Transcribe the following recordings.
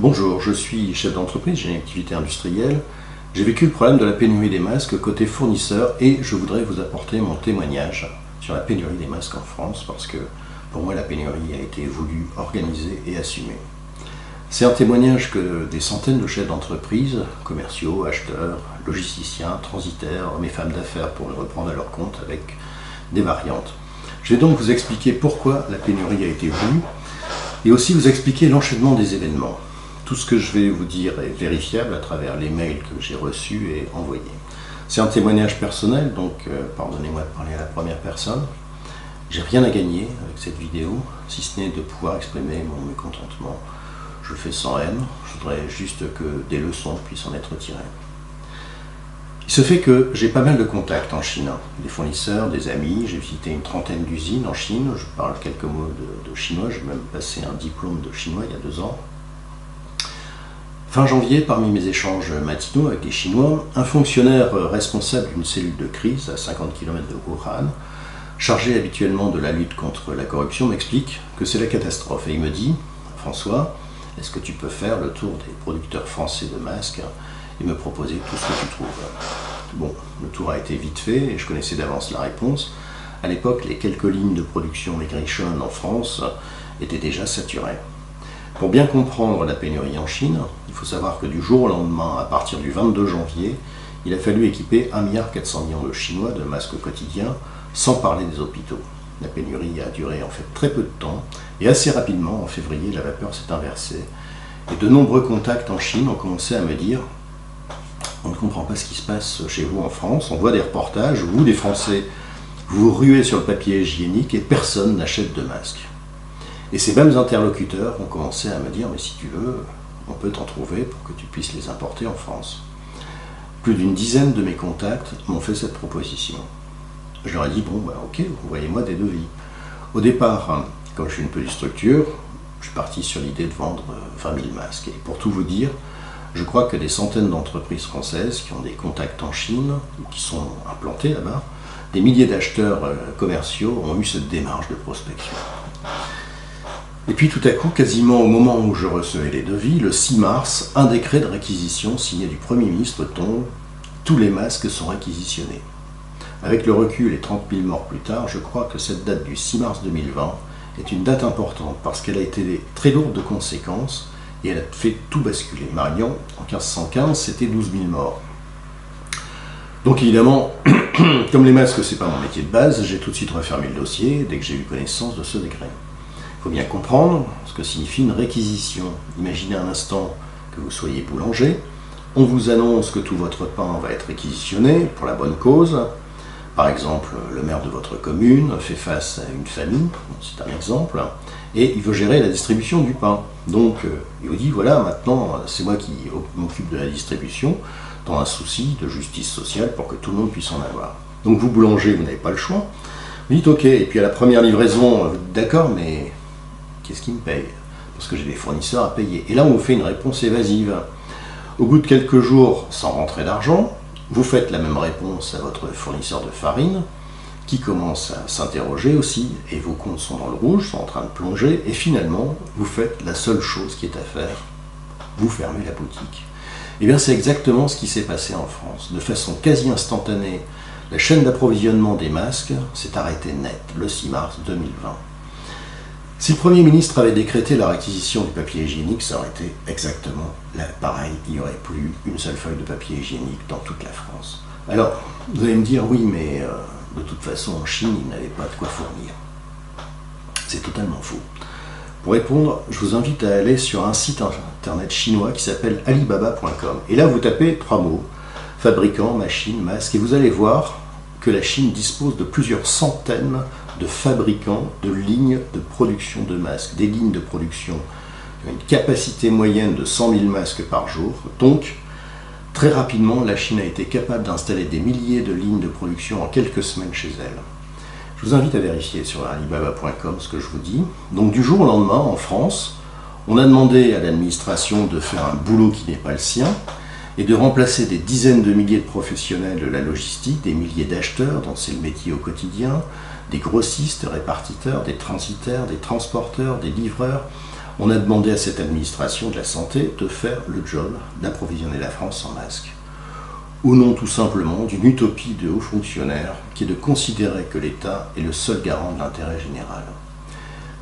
Bonjour, je suis chef d'entreprise, j'ai une activité industrielle. J'ai vécu le problème de la pénurie des masques côté fournisseur et je voudrais vous apporter mon témoignage sur la pénurie des masques en France parce que pour moi la pénurie a été voulue, organisée et assumée. C'est un témoignage que des centaines de chefs d'entreprise, commerciaux, acheteurs, logisticiens, transitaires, hommes et femmes d'affaires pour le reprendre à leur compte avec des variantes. Je vais donc vous expliquer pourquoi la pénurie a été voulue et aussi vous expliquer l'enchaînement des événements. Tout ce que je vais vous dire est vérifiable à travers les mails que j'ai reçus et envoyés. C'est un témoignage personnel, donc pardonnez-moi de parler à la première personne. J'ai rien à gagner avec cette vidéo, si ce n'est de pouvoir exprimer mon mécontentement. Je le fais sans haine, je voudrais juste que des leçons puissent en être tirées. Il se fait que j'ai pas mal de contacts en Chine, des fournisseurs, des amis, j'ai visité une trentaine d'usines en Chine, je parle quelques mots de chinois, j'ai même passé un diplôme de chinois il y a 2 ans. Fin janvier, parmi mes échanges matinaux avec des Chinois, un fonctionnaire responsable d'une cellule de crise à 50 km de Wuhan, chargé habituellement de la lutte contre la corruption, m'explique que c'est la catastrophe. Et il me dit, François, est-ce que tu peux faire le tour des producteurs français de masques et me proposer tout ce que tu trouves? Bon, le tour a été vite fait et je connaissais d'avance la réponse. À l'époque, les quelques lignes de production Grichon en France étaient déjà saturées. Pour bien comprendre la pénurie en Chine, il faut savoir que du jour au lendemain, à partir du 22 janvier, il a fallu équiper 1,4 milliard de Chinois de masques quotidiens, sans parler des hôpitaux. La pénurie a duré en fait très peu de temps, et assez rapidement, en février, la vapeur s'est inversée. Et de nombreux contacts en Chine ont commencé à me dire « On ne comprend pas ce qui se passe chez vous en France, on voit des reportages, vous, des Français, vous vous ruez sur le papier hygiénique et personne n'achète de masques. » Et ces mêmes interlocuteurs ont commencé à me dire « mais si tu veux, on peut t'en trouver pour que tu puisses les importer en France ». Plus d'une dizaine de mes contacts m'ont fait cette proposition. Je leur ai dit « bon, bah, ok, envoyez-moi des devis ». Au départ, comme je suis une petite structure, je suis parti sur l'idée de vendre 20 000 masques. Et pour tout vous dire, je crois que des centaines d'entreprises françaises qui ont des contacts en Chine, ou qui sont implantées là-bas, des milliers d'acheteurs commerciaux ont eu cette démarche de prospection. Et puis tout à coup, quasiment au moment où je recevais les devis, le 6 mars, un décret de réquisition signé du Premier ministre tombe, tous les masques sont réquisitionnés. Avec le recul et 30 000 morts plus tard, je crois que cette date du 6 mars 2020 est une date importante parce qu'elle a été très lourde de conséquences et elle a fait tout basculer. Marion, en 1515, c'était 12 000 morts. Donc évidemment, comme les masques, c'est pas mon métier de base, j'ai tout de suite refermé le dossier dès que j'ai eu connaissance de ce décret. Il faut bien comprendre ce que signifie une réquisition. Imaginez un instant que vous soyez boulanger, on vous annonce que tout votre pain va être réquisitionné pour la bonne cause. Par exemple, le maire de votre commune fait face à une famine, c'est un exemple, et il veut gérer la distribution du pain. Donc il vous dit, voilà, maintenant c'est moi qui m'occupe de la distribution, dans un souci de justice sociale pour que tout le monde puisse en avoir. Donc vous, boulanger, vous n'avez pas le choix. Vous dites, ok, et puis à la première livraison, vous dites, d'accord, mais qu'est-ce qui me paye? Parce que j'ai des fournisseurs à payer. Et là, on vous fait une réponse évasive. Au bout de quelques jours, sans rentrer d'argent, vous faites la même réponse à votre fournisseur de farine, qui commence à s'interroger aussi, et vos comptes sont dans le rouge, sont en train de plonger, et finalement, vous faites la seule chose qui est à faire, vous fermez la boutique. Et bien, c'est exactement ce qui s'est passé en France. De façon quasi instantanée, la chaîne d'approvisionnement des masques s'est arrêtée net le 6 mars 2020. Si le Premier ministre avait décrété la réquisition du papier hygiénique, ça aurait été exactement pareil. Il n'y aurait plus une seule feuille de papier hygiénique dans toute la France. Alors, vous allez me dire, oui, mais de toute façon, en Chine, ils n'avaient pas de quoi fournir. C'est totalement faux. Pour répondre, je vous invite à aller sur un site internet chinois qui s'appelle Alibaba.com. Et là, vous tapez 3 mots, fabricants, machines, masques, et vous allez voir que la Chine dispose de plusieurs centaines de fabricants de lignes de production de masques, des lignes de production qui ont une capacité moyenne de 100 000 masques par jour. Donc, très rapidement, la Chine a été capable d'installer des milliers de lignes de production en quelques semaines chez elle. Je vous invite à vérifier sur alibaba.com ce que je vous dis. Donc, du jour au lendemain, en France, on a demandé à l'administration de faire un boulot qui n'est pas le sien, et de remplacer des dizaines de milliers de professionnels de la logistique, des milliers d'acheteurs dont c'est le métier au quotidien, des grossistes, répartiteurs, des transitaires, des transporteurs, des livreurs. On a demandé à cette administration de la santé de faire le job d'approvisionner la France en masques. Au nom tout simplement d'une utopie de hauts fonctionnaires qui est de considérer que l'État est le seul garant de l'intérêt général.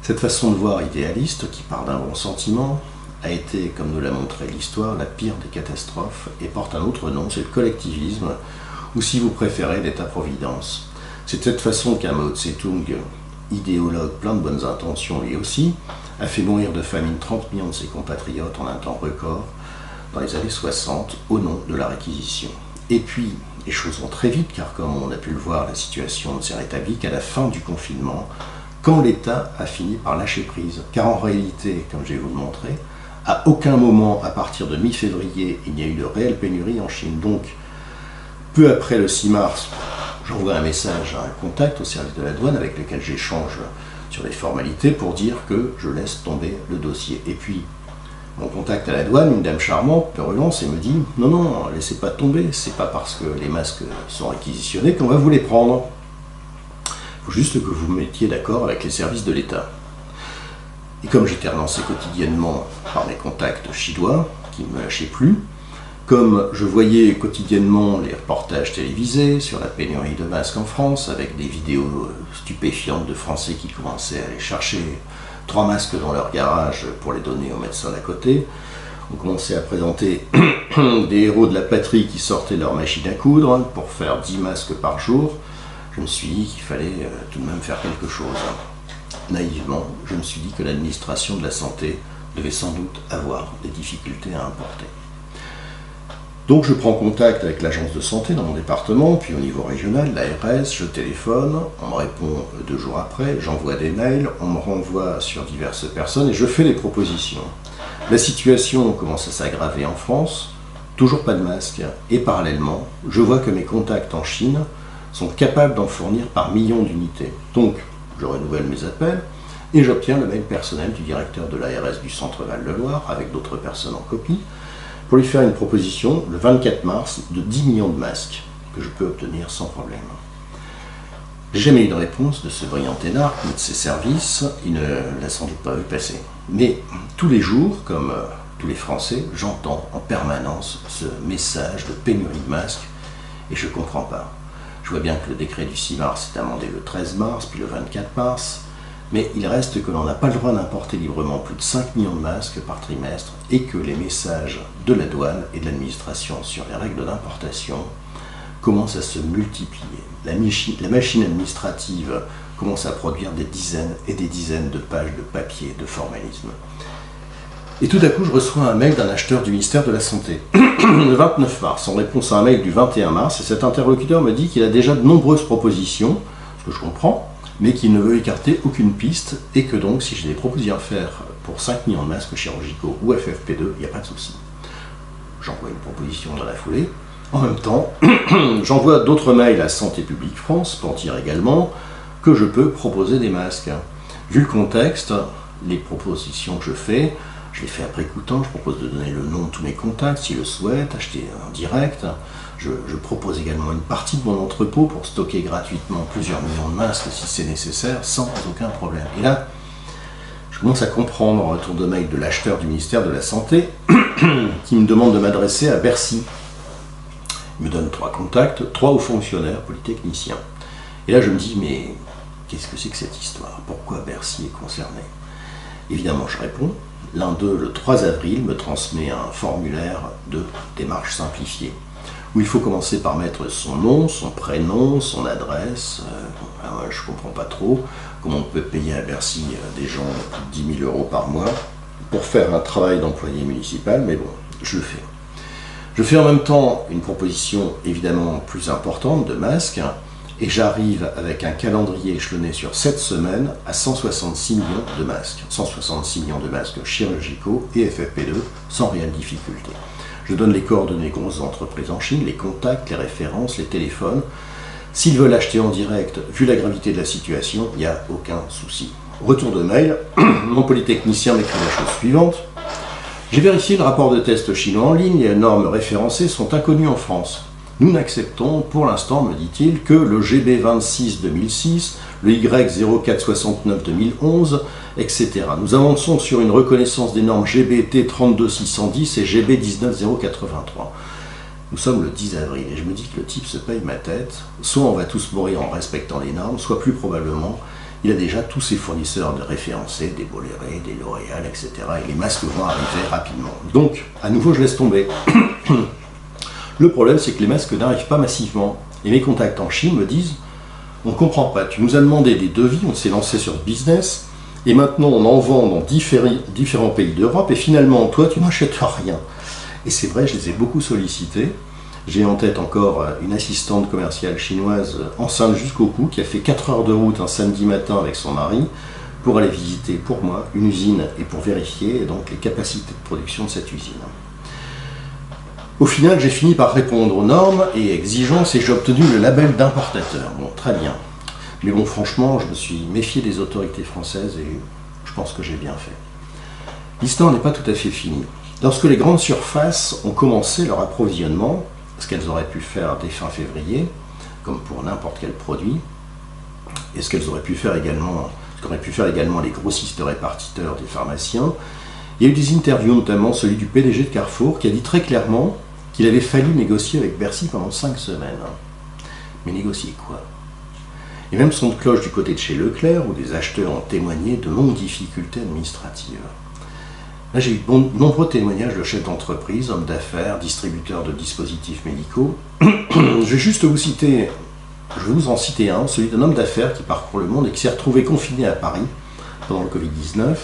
Cette façon de voir idéaliste, qui part d'un bon sentiment, a été, comme nous l'a montré l'histoire, la pire des catastrophes et porte un autre nom, c'est le collectivisme, ou si vous préférez, l'État-providence. C'est de cette façon qu'un Mao Tse-tung, idéologue plein de bonnes intentions lui aussi, a fait mourir de famine 30 millions de ses compatriotes en un temps record dans les années 60 au nom de la réquisition. Et puis, les choses vont très vite, car comme on a pu le voir, la situation ne s'est rétablie qu'à la fin du confinement, quand l'État a fini par lâcher prise. Car en réalité, comme je vais vous le montrer, à aucun moment, à partir de mi-février, il n'y a eu de réelle pénurie en Chine. Donc, peu après le 6 mars, j'envoie un message à un contact au service de la douane avec lequel j'échange sur les formalités pour dire que je laisse tomber le dossier. Et puis, mon contact à la douane, une dame charmante, me relance et me dit « Non, non, laissez pas tomber, c'est pas parce que les masques sont réquisitionnés qu'on va vous les prendre. Il faut juste que vous vous mettiez d'accord avec les services de l'État. » Et comme j'étais relancé quotidiennement par mes contacts chinois, qui ne me lâchaient plus, comme je voyais quotidiennement les reportages télévisés sur la pénurie de masques en France, avec des vidéos stupéfiantes de Français qui commençaient à aller chercher 3 masques dans leur garage pour les donner aux médecins d'à côté, on commençait à présenter des héros de la patrie qui sortaient leur machine à coudre pour faire 10 masques par jour. Je me suis dit qu'il fallait tout de même faire quelque chose. Naïvement, je me suis dit que l'administration de la santé devait sans doute avoir des difficultés à importer. Donc je prends contact avec l'agence de santé dans mon département, puis au niveau régional, l'ARS, je téléphone, on me répond 2 jours après, j'envoie des mails, on me renvoie sur diverses personnes et je fais des propositions. La situation commence à s'aggraver en France, toujours pas de masque, et parallèlement, je vois que mes contacts en Chine sont capables d'en fournir par millions d'unités. Donc, je renouvelle mes appels et j'obtiens le mail personnel du directeur de l'ARS du Centre Val-de-Loire, avec d'autres personnes en copie, pour lui faire une proposition le 24 mars de 10 millions de masques que je peux obtenir sans problème. J'ai jamais eu de réponse de ce brillant énarque ni de ses services, il ne l'a sans doute pas vu passer. Mais tous les jours, comme tous les Français, j'entends en permanence ce message de pénurie de masques et je ne comprends pas. Je vois bien que le décret du 6 mars est amendé le 13 mars, puis le 24 mars, mais il reste que l'on n'a pas le droit d'importer librement plus de 5 millions de masques par trimestre et que les messages de la douane et de l'administration sur les règles d'importation commencent à se multiplier. La machine administrative commence à produire des dizaines et des dizaines de pages de papier, de formalisme. Et tout à coup, je reçois un mail d'un acheteur du ministère de la Santé, le 29 mars, en réponse à un mail du 21 mars, et cet interlocuteur me dit qu'il a déjà de nombreuses propositions, ce que je comprends, mais qu'il ne veut écarter aucune piste, et que donc, si j'ai des propositions à faire pour 5 millions de masques chirurgicaux ou FFP2, il n'y a pas de souci. J'envoie une proposition dans la foulée. En même temps, j'envoie d'autres mails à Santé publique France pour dire également que je peux proposer des masques. Vu le contexte, les propositions que je les fais après coup temps, je propose de donner le nom de tous mes contacts s'ils le souhaitent, acheter en direct. Je propose également une partie de mon entrepôt pour stocker gratuitement plusieurs millions de masques si c'est nécessaire, sans aucun problème. Et là, je commence à comprendre en retour de mail de l'acheteur du ministère de la Santé qui me demande de m'adresser à Bercy. Il me donne 3 contacts, 3 hauts fonctionnaires polytechniciens. Et là, je me dis, mais qu'est-ce que c'est que cette histoire? Pourquoi Bercy est concerné? Évidemment, je réponds. L'un d'eux, le 3 avril, me transmet un formulaire de démarche simplifiée, où il faut commencer par mettre son nom, son prénom, son adresse. Je ne comprends pas trop comment on peut payer à Bercy des gens plus de 10 000 € par mois pour faire un travail d'employé municipal, mais bon, je le fais. Je fais en même temps une proposition évidemment plus importante de masques, et j'arrive avec un calendrier échelonné sur 7 semaines à 166 millions de masques. 166 millions de masques chirurgicaux et FFP2 sans réelle difficulté. Je donne les coordonnées des grosses entreprises en Chine, les contacts, les références, les téléphones. S'ils veulent acheter en direct, vu la gravité de la situation, il n'y a aucun souci. Retour de mail, mon polytechnicien m'écrit la chose suivante. J'ai vérifié le rapport de test chinois en ligne, les normes référencées sont inconnues en France. Nous n'acceptons pour l'instant, me dit-il, que le GB26 2006, le Y0469 2011, etc. Nous avançons sur une reconnaissance des normes GBT 32610 et GB 19083. Nous sommes le 10 avril et je me dis que le type se paye ma tête. Soit on va tous mourir en respectant les normes, soit plus probablement, il a déjà tous ses fournisseurs de référencés, des Bolloré, des L'Oréal, etc. Et les masques vont arriver rapidement. Donc, à nouveau, je laisse tomber. Le problème, c'est que les masques n'arrivent pas massivement. Et mes contacts en Chine me disent, on ne comprend pas, tu nous as demandé des devis, on s'est lancé sur ce business, et maintenant on en vend dans différents pays d'Europe, et finalement, toi, tu n'achètes rien. Et c'est vrai, je les ai beaucoup sollicités. J'ai en tête encore une assistante commerciale chinoise enceinte jusqu'au cou, qui a fait 4 heures de route un samedi matin avec son mari, pour aller visiter, pour moi, une usine, et pour vérifier donc les capacités de production de cette usine. Au final, j'ai fini par répondre aux normes et exigences et j'ai obtenu le label d'importateur. Bon, très bien. Mais bon, franchement, je me suis méfié des autorités françaises et je pense que j'ai bien fait. L'histoire n'est pas tout à fait finie. Lorsque les grandes surfaces ont commencé leur approvisionnement, ce qu'elles auraient pu faire dès fin février, comme pour n'importe quel produit, et ce qu'elles auraient pu faire également, ce qu'auraient pu faire également les grossistes répartiteurs des pharmaciens, il y a eu des interviews, notamment celui du PDG de Carrefour, qui a dit très clairement qu'il avait fallu négocier avec Bercy pendant 5 semaines. Mais négocier quoi? Et même son de cloche du côté de chez Leclerc, où des acheteurs ont témoigné de longues difficultés administratives. Là, j'ai eu de nombreux témoignages de chefs d'entreprise, hommes d'affaires, distributeurs de dispositifs médicaux. Je vais vous en citer un, celui d'un homme d'affaires qui parcourt le monde et qui s'est retrouvé confiné à Paris pendant le Covid-19.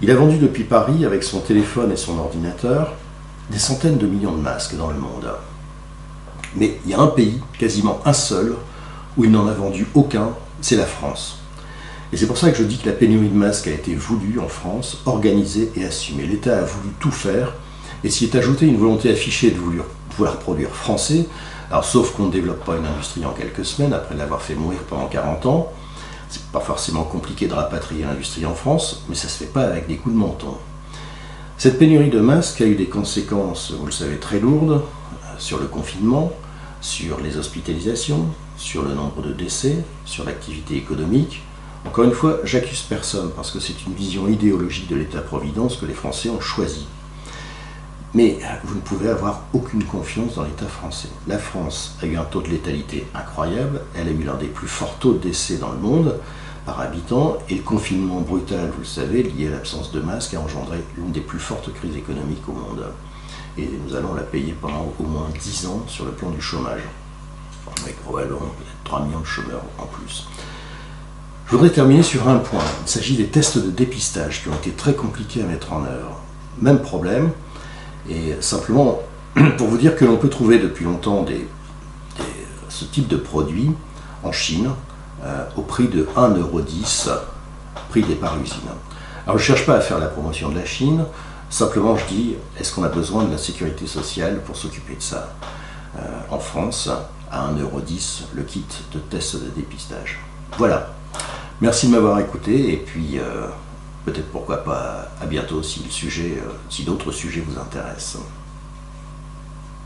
Il a vendu depuis Paris, avec son téléphone et son ordinateur, des centaines de millions de masques dans le monde. Mais il y a un pays, quasiment un seul, où il n'en a vendu aucun, c'est la France. Et c'est pour ça que je dis que la pénurie de masques a été voulue en France, organisée et assumée. L'État a voulu tout faire, et s'y est ajouté une volonté affichée de vouloir produire français, alors sauf qu'on ne développe pas une industrie en quelques semaines, après l'avoir fait mourir pendant 40 ans, c'est pas forcément compliqué de rapatrier l'industrie en France, mais ça se fait pas avec des coups de menton. Cette pénurie de masques a eu des conséquences, vous le savez, très lourdes, sur le confinement, sur les hospitalisations, sur le nombre de décès, sur l'activité économique. Encore une fois, j'accuse personne, parce que c'est une vision idéologique de l'État-providence que les Français ont choisie. Mais vous ne pouvez avoir aucune confiance dans l'État français. La France a eu un taux de létalité incroyable, elle a eu l'un des plus forts taux de décès dans le monde par habitant, et le confinement brutal, vous le savez, lié à l'absence de masques, a engendré l'une des plus fortes crises économiques au monde. Et nous allons la payer pendant au moins 10 ans sur le plan du chômage, avec probablement peut-être 3 millions de chômeurs en plus. Je voudrais terminer sur un point. Il s'agit des tests de dépistage qui ont été très compliqués à mettre en œuvre. Même problème, et simplement pour vous dire que l'on peut trouver depuis longtemps ce type de produit en Chine au prix de 1,10 €, prix départ usine. Alors je ne cherche pas à faire la promotion de la Chine, simplement je dis, est-ce qu'on a besoin de la sécurité sociale pour s'occuper de ça? En France, à 1,10 € le kit de test de dépistage. Voilà. Merci de m'avoir écouté et puis peut-être pourquoi pas à bientôt si d'autres sujets vous intéressent.